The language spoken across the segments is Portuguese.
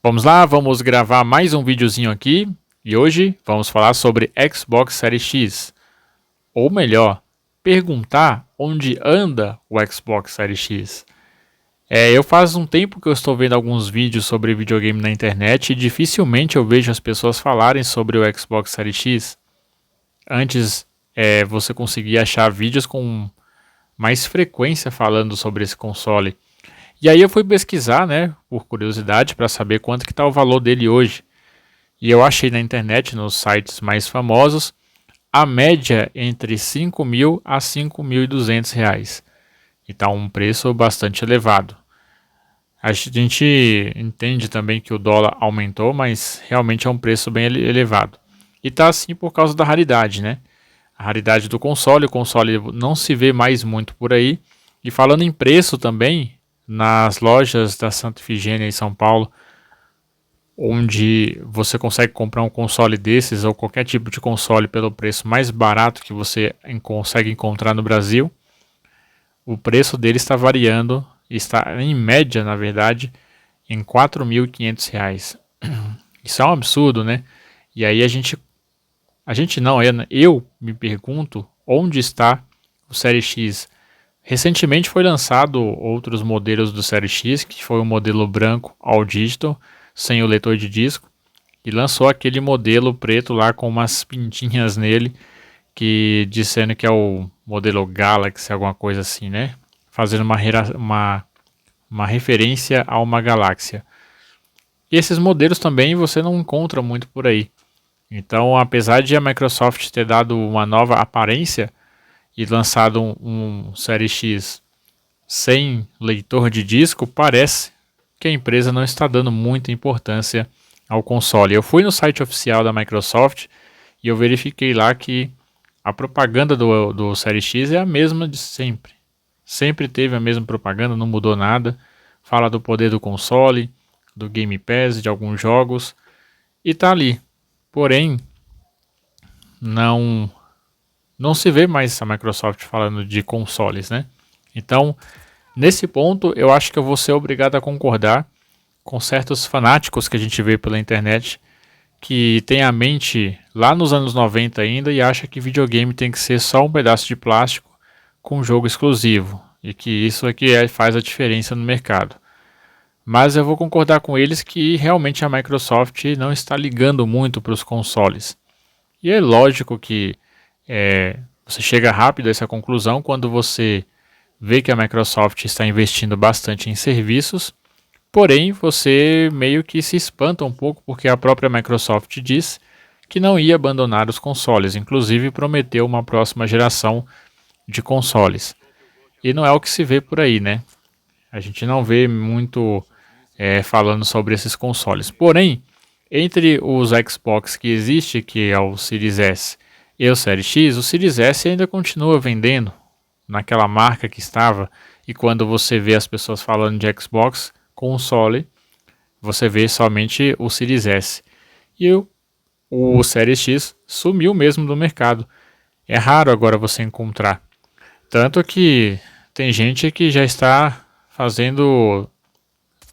Vamos lá, vamos gravar mais um videozinho aqui e hoje vamos falar sobre Xbox Series X, ou melhor, perguntar onde anda o Xbox Series X. Eu faz um tempo que eu estou vendo alguns vídeos sobre videogame na internet e dificilmente eu vejo as pessoas falarem sobre o Xbox Series X. Antes você conseguia achar vídeos com mais frequência falando sobre esse console. E aí eu fui pesquisar, né, por curiosidade, para saber quanto que está o valor dele hoje. E eu achei na internet, nos sites mais famosos, a média entre 5.000 a 5.200 reais. Então um preço bastante elevado. A gente entende também que o dólar aumentou, mas realmente é um preço bem elevado. E tá assim por causa da raridade, né? A raridade do console, o console não se vê mais muito por aí. E falando em preço também, nas lojas da Santa Efigênia em São Paulo, onde você consegue comprar um console desses ou qualquer tipo de console pelo preço mais barato que você consegue encontrar no Brasil, o preço dele está variando, está em média, na verdade, em R$ 4.500. Isso é um absurdo, né? E aí a gente não, eu me pergunto onde está o Série X. Recentemente foi lançado outros modelos do Série X, que foi o modelo branco All Digital, sem o leitor de disco, e lançou aquele modelo preto lá com umas pintinhas nele, que dizendo que é o modelo Galaxy, alguma coisa assim, né? Fazendo uma referência a uma galáxia. E esses modelos também você não encontra muito por aí. Então, apesar de a Microsoft ter dado uma nova aparência e lançado um Série X sem leitor de disco, parece que a empresa não está dando muita importância ao console. Eu fui no site oficial da Microsoft e eu verifiquei lá que a propaganda do Série X é a mesma de sempre. Sempre teve a mesma propaganda, não mudou nada. Fala do poder do console, do Game Pass, de alguns jogos, e tá ali. Porém, não não se vê mais a Microsoft falando de consoles, né? Então, nesse ponto, eu acho que eu vou ser obrigado a concordar com certos fanáticos que a gente vê pela internet que tem a mente lá nos anos 90 ainda e acha que videogame tem que ser só um pedaço de plástico com um jogo exclusivo e que isso é que faz a diferença no mercado. Mas eu vou concordar com eles que realmente a Microsoft não está ligando muito para os consoles. E é lógico que você chega rápido a essa conclusão quando você vê que a Microsoft está investindo bastante em serviços, porém você meio que se espanta um pouco porque a própria Microsoft diz que não ia abandonar os consoles, inclusive prometeu uma próxima geração de consoles. E não é o que se vê por aí, né? A gente não vê muito falando sobre esses consoles. Porém, entre os Xbox que existe, que é o Series S e o Series X, o Series S ainda continua vendendo naquela marca que estava. E quando você vê as pessoas falando de Xbox console, você vê somente o Series S. E o Series X sumiu mesmo do mercado. É raro agora você encontrar. Tanto que tem gente que já está fazendo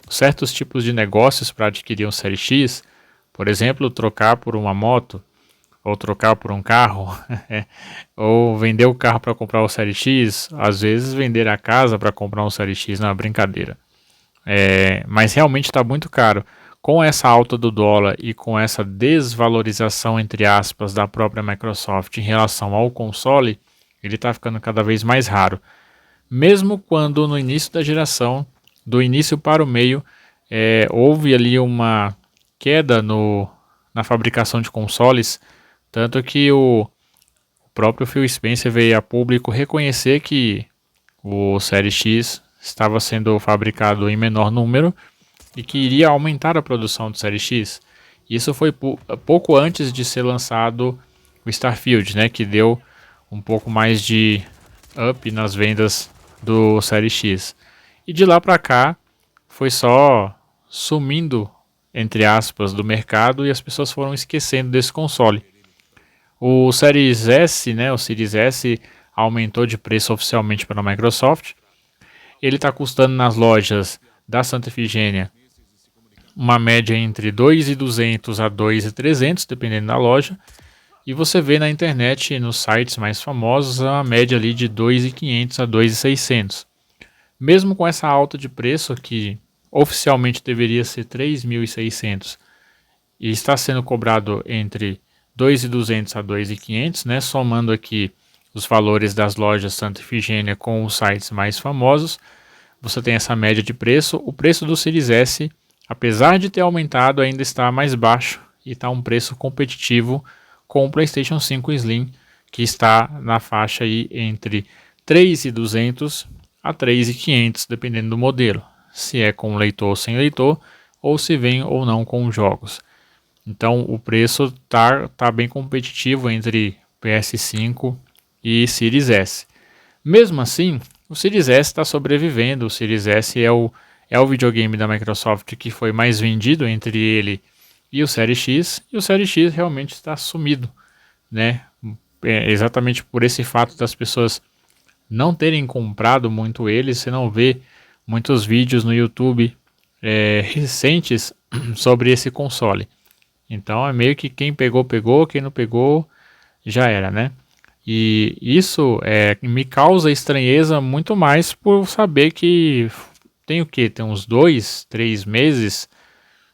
certos tipos de negócios para adquirir um Série X, por exemplo, trocar por uma moto, ou trocar por um carro, ou vender o carro para comprar o Série X, às vezes vender a casa para comprar um Série X, não é brincadeira. Mas realmente está muito caro. Com essa alta do dólar e com essa desvalorização, entre aspas, da própria Microsoft em relação ao console, ele está ficando cada vez mais raro. Mesmo quando no início da geração, do início para o meio, houve ali uma queda na fabricação de consoles, tanto que o próprio Phil Spencer veio a público reconhecer que o Série X estava sendo fabricado em menor número e que iria aumentar a produção do Série X. Isso foi pouco antes de ser lançado o Starfield, né, que deu um pouco mais de up nas vendas do Série X. E de lá para cá foi só sumindo, entre aspas, do mercado e as pessoas foram esquecendo desse console. O Series S, né, o Series S aumentou de preço oficialmente para a Microsoft. Ele está custando nas lojas da Santa Efigênia uma média entre 2.200 a 2.300, dependendo da loja. E você vê na internet, nos sites mais famosos, uma média ali de 2.500 a 2.600. Mesmo com essa alta de preço, que oficialmente deveria ser 3.600, e está sendo cobrado entre 2.200 a 2.500, né? Somando aqui os valores das lojas Santa Efigênia com os sites mais famosos, você tem essa média de preço. O preço do Series S, apesar de ter aumentado, ainda está mais baixo e está um preço competitivo com o PlayStation 5 Slim, que está na faixa aí entre 3.200 a 3.500, dependendo do modelo, se é com leitor ou sem leitor, ou se vem ou não com jogos. Então o preço tá bem competitivo entre PS5 e Series S. Mesmo assim, o Series S está sobrevivendo. O Series S é o videogame da Microsoft que foi mais vendido entre ele e o Series X, e o Series X realmente está sumido, né? Exatamente por esse fato das pessoas não terem comprado muito ele. Você não vê muitos vídeos no YouTube recentes sobre esse console. Então é meio que quem pegou, pegou, quem não pegou, já era, né? E isso me causa estranheza muito mais por saber que tem o quê? Tem uns 2, 3 meses,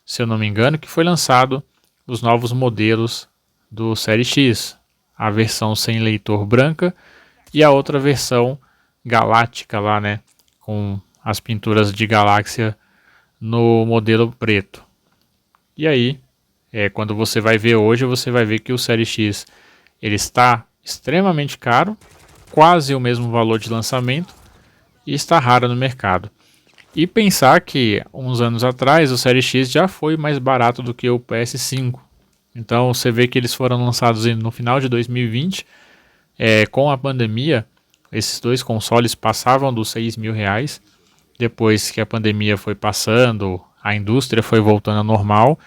se eu não me engano, que foi lançado os novos modelos do Série X. A versão sem leitor branca e a outra versão galáctica lá, né? Com as pinturas de galáxia no modelo preto. E aí, quando você vai ver hoje, você vai ver que o Série X ele está extremamente caro, quase o mesmo valor de lançamento, e está raro no mercado. E pensar que uns anos atrás o Série X já foi mais barato do que o PS5. Então você vê que eles foram lançados no final de 2020. Com a pandemia, esses dois consoles passavam dos R$6.000. Depois que a pandemia foi passando, a indústria foi voltando ao normal,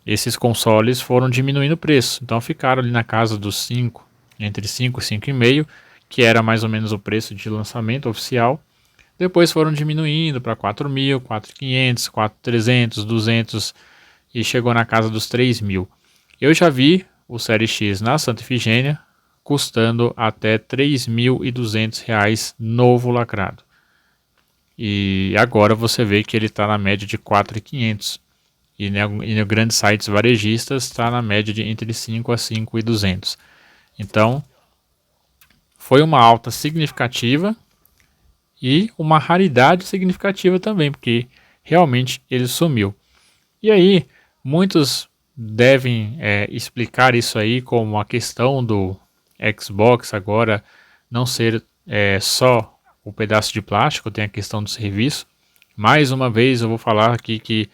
esses consoles foram diminuindo o preço. Então ficaram ali na casa dos 5, entre 5 e 5,5, que era mais ou menos o preço de lançamento oficial. Depois foram diminuindo para 4.000, 4.500, 4.300, 200 e chegou na casa dos 3.000. Eu já vi o Série X na Santa Efigênia custando até R$3.200 novo lacrado. E agora você vê que ele está na média de 4.500. E nos grandes sites varejistas está na média de entre 5 a 5.200. Então foi uma alta significativa e uma raridade significativa também, porque realmente ele sumiu. E aí, muitos devem explicar isso aí como a questão do Xbox agora não ser só o pedaço de plástico, tem a questão do serviço. Mais uma vez eu vou falar aqui que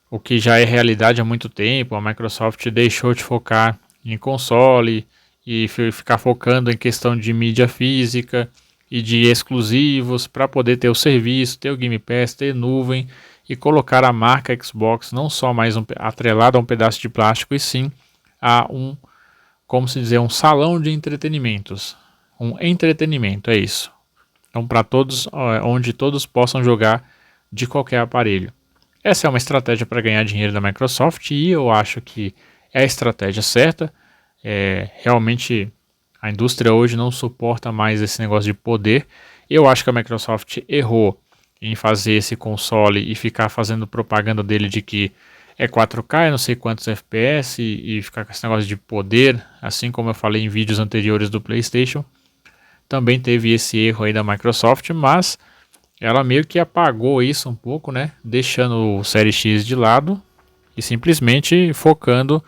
o que já é realidade há muito tempo, a Microsoft deixou de focar em console e ficar focando em questão de mídia física e de exclusivos para poder ter o serviço, ter o Game Pass, ter nuvem e colocar a marca Xbox não só mais atrelada a um pedaço de plástico, e sim a como se dizer, um salão de entretenimentos. Um entretenimento, é isso. Então para todos, onde todos possam jogar de qualquer aparelho. Essa é uma estratégia para ganhar dinheiro da Microsoft e eu acho que é a estratégia certa. Realmente a indústria hoje não suporta mais esse negócio de poder. Eu acho que a Microsoft errou em fazer esse console e ficar fazendo propaganda dele de que é 4K, não sei quantos FPS e ficar com esse negócio de poder, assim como eu falei em vídeos anteriores do PlayStation. Também teve esse erro aí da Microsoft, mas ela meio que apagou isso um pouco, né? Deixando o Série X de lado e simplesmente focando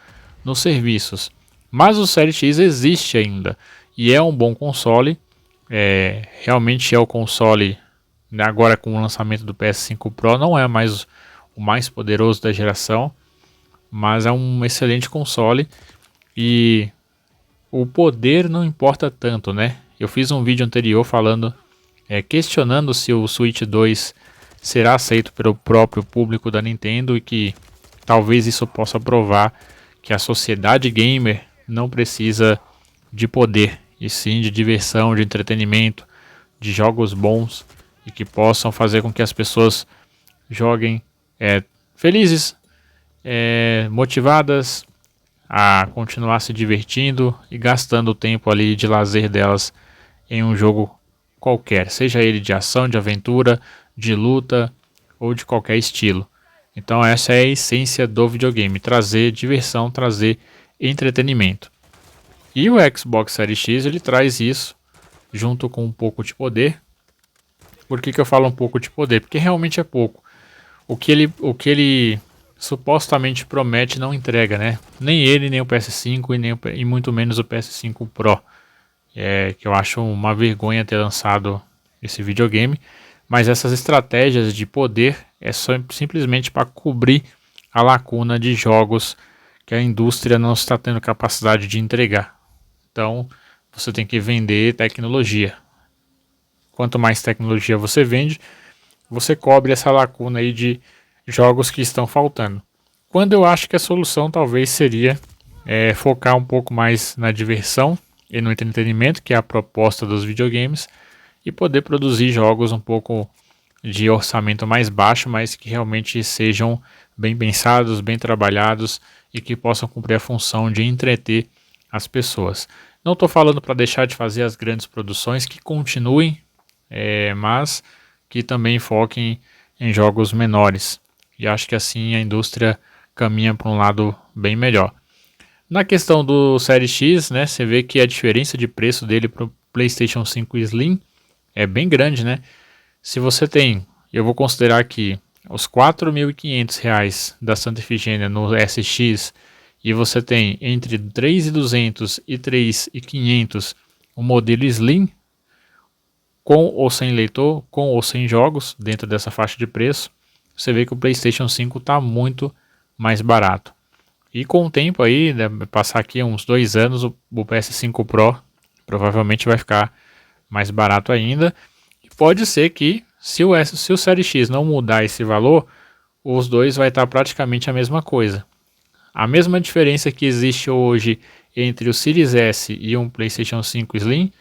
nos serviços. Mas o Série X existe ainda e é um bom console. Realmente é o console, agora com o lançamento do PS5 Pro, não é mais o mais poderoso da geração, mas é um excelente console e o poder não importa tanto, né? Eu fiz um vídeo anterior falando, questionando se o Switch 2 será aceito pelo próprio público da Nintendo e que talvez isso possa provar que a sociedade gamer não precisa de poder, e sim de diversão, de entretenimento, de jogos bons e que possam fazer com que as pessoas joguem felizes, motivadas a continuar se divertindo e gastando o tempo ali de lazer delas em um jogo qualquer, seja ele de ação, de aventura, de luta ou de qualquer estilo. Então essa é a essência do videogame, trazer diversão, trazer entretenimento. E o Xbox Series X ele traz isso junto com um pouco de poder. Por que eu falo um pouco de poder? Porque realmente é pouco. O que ele supostamente promete não entrega, né? Nem ele, nem o PS5 e muito menos o PS5 Pro. Que eu acho uma vergonha ter lançado esse videogame. Mas essas estratégias de poder é simplesmente para cobrir a lacuna de jogos que a indústria não está tendo capacidade de entregar. Então, você tem que vender tecnologia. Quanto mais tecnologia você vende, você cobre essa lacuna aí de jogos que estão faltando. Quando eu acho que a solução talvez seria focar um pouco mais na diversão e no entretenimento, que é a proposta dos videogames, e poder produzir jogos um pouco de orçamento mais baixo, mas que realmente sejam bem pensados, bem trabalhados e que possam cumprir a função de entreter as pessoas. Não estou falando para deixar de fazer as grandes produções, que continuem, mas que também foquem em jogos menores. E acho que assim a indústria caminha para um lado bem melhor. Na questão do Series X, né, você vê que a diferença de preço dele para o PlayStation 5 Slim é bem grande, né? Se você tem, eu vou considerar aqui, os R$ 4.500 da Santa Efigênia no SX e você tem entre 3.200 e 3.500 o modelo Slim, com ou sem leitor, com ou sem jogos dentro dessa faixa de preço, você vê que o PlayStation 5 está muito mais barato. E com o tempo aí, né, passar aqui uns 2 anos, o PS5 Pro provavelmente vai ficar mais barato ainda. E pode ser que, se o Series X não mudar esse valor, os dois vai estar praticamente a mesma coisa. A mesma diferença que existe hoje entre o Series S e um PlayStation 5 Slim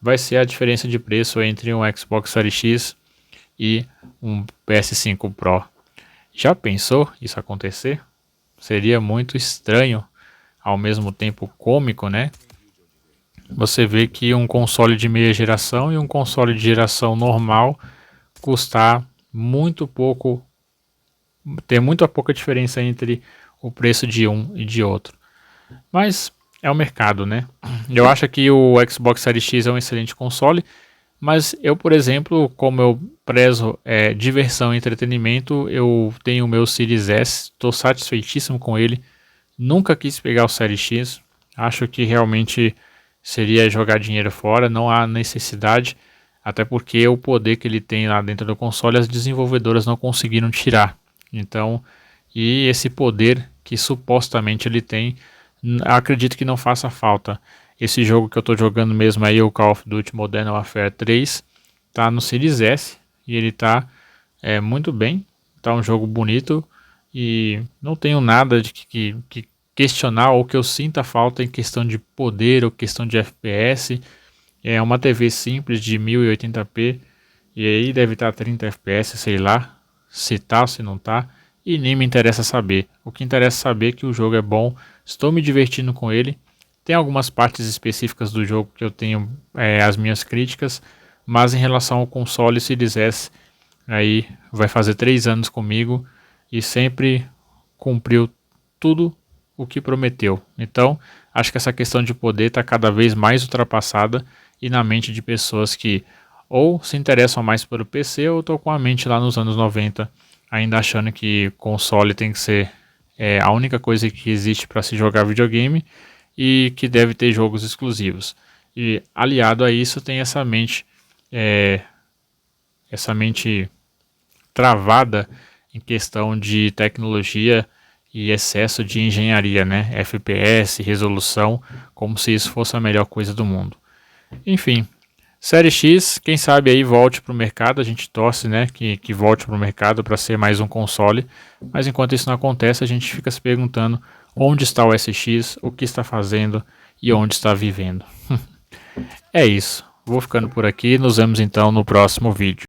vai ser a diferença de preço entre um Xbox Series X e um PS5 Pro. Já pensou isso acontecer? Seria muito estranho, ao mesmo tempo cômico, né? Você vê que um console de meia geração e um console de geração normal custar muito pouco, ter muito pouca diferença entre o preço de um e de outro. Mas é o mercado, né? Eu acho que o Xbox Series X é um excelente console, mas eu, por exemplo, como eu prezo diversão e entretenimento, eu tenho o meu Series S, estou satisfeitíssimo com ele, nunca quis pegar o Series X, acho que realmente seria jogar dinheiro fora, não há necessidade, até porque o poder que ele tem lá dentro do console as desenvolvedoras não conseguiram tirar. Então, e esse poder que supostamente ele tem, acredito que não faça falta. Esse jogo que eu estou jogando mesmo aí, o Call of Duty Modern Warfare 3, tá no Series S e ele tá muito bem, tá um jogo bonito e não tenho nada de que questionar ou que eu sinta falta em questão de poder ou questão de FPS. É uma TV simples de 1080p e aí deve estar 30 FPS, sei lá, se tá ou se não tá, e nem me interessa saber. O que interessa saber é que o jogo é bom, estou me divertindo com ele. Tem algumas partes específicas do jogo que eu tenho as minhas críticas, mas em relação ao console Series S, aí vai fazer 3 anos comigo e sempre cumpriu tudo o que prometeu. Então, acho que essa questão de poder está cada vez mais ultrapassada e na mente de pessoas que ou se interessam mais pelo PC ou estão com a mente lá nos anos 90, ainda achando que console tem que ser a única coisa que existe para se jogar videogame e que deve ter jogos exclusivos. E aliado a isso tem essa mente travada em questão de tecnologia e excesso de engenharia, né? FPS, resolução, como se isso fosse a melhor coisa do mundo. Enfim, Série X, quem sabe aí volte para o mercado, a gente torce, né, que volte para o mercado para ser mais um console, mas enquanto isso não acontece, a gente fica se perguntando onde está o SX, o que está fazendo e onde está vivendo. É isso, vou ficando por aqui, nos vemos então no próximo vídeo.